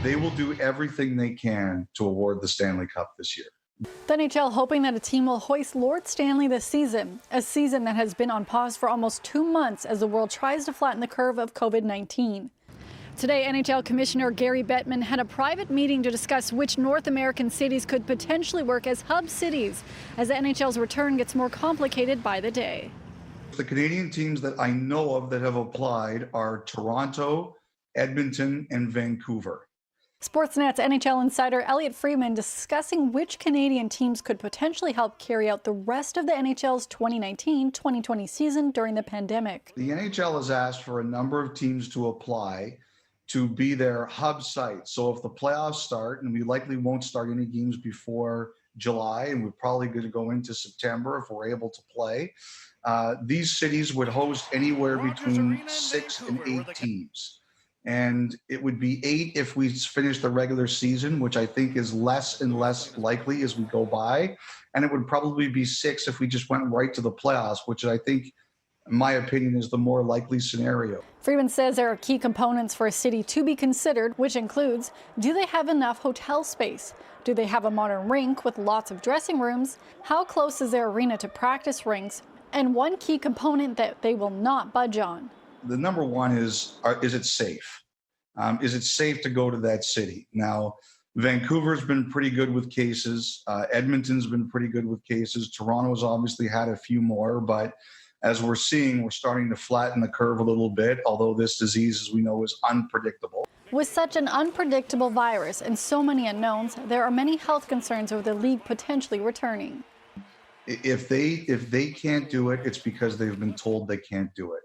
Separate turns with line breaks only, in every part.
They will do everything they can to award the Stanley Cup this year.
The NHL hoping that a team will hoist Lord Stanley this season, a season that has been on pause for almost 2 months as the world tries to flatten the curve of COVID-19. Today, NHL Commissioner Gary Bettman had a private meeting to discuss which North American cities could potentially work as hub cities as the NHL's return gets more complicated by the day.
The Canadian teams that I know of that have applied are Toronto, Edmonton, and Vancouver.
Sportsnet's NHL insider Elliotte Friedman discussing which Canadian teams could potentially help carry out the rest of the NHL's 2019-2020 season during the pandemic.
The NHL has asked for a number of teams to apply to be their hub site. So if the playoffs start, and we likely won't start any games before July, and we're probably going to go into September if we're able to play, these cities would host anywhere between 6 and 8 teams. And it would be 8 if we finish the regular season, which I think is less and less likely as we go by. And it would probably be 6 if we just went right to the playoffs, which I think, in my opinion, is the more likely scenario.
Friedman says there are key components for a city to be considered, which includes, do they have enough hotel space? Do they have a modern rink with lots of dressing rooms? How close is their arena to practice rinks? And one key component that they will not budge on.
The number one is it safe? Is it safe to go to that city? Now, Vancouver's been pretty good with cases. Edmonton's been pretty good with cases. Toronto's obviously had a few more, but as we're seeing, we're starting to flatten the curve a little bit, although this disease, as we know, is unpredictable.
With such an unpredictable virus and so many unknowns, there are many health concerns over the league potentially returning.
If they can't do it, it's because they've been told they can't do it.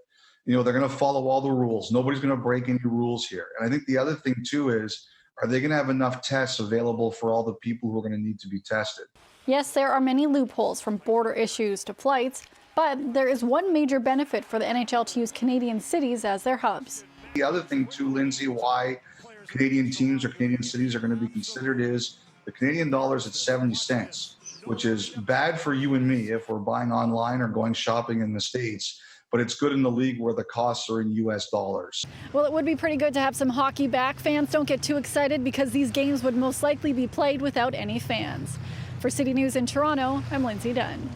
You know, they're going to follow all the rules. Nobody's going to break any rules here. And I think the other thing, too, is, are they going to have enough tests available for all the people who are going to need to be tested?
Yes, there are many loopholes from border issues to flights, but there is one major benefit for the NHL to use Canadian cities as their hubs.
The other thing, too, Lindsay, why Canadian teams or Canadian cities are going to be considered is the Canadian dollar is at 70 cents, which is bad for you and me if we're buying online or going shopping in the States. But it's good in the league where the costs are in U.S. dollars.
Well, it would be pretty good to have some hockey back. Fans don't get too excited because these games would most likely be played without any fans. For City News in Toronto, I'm Lindsay Dunn.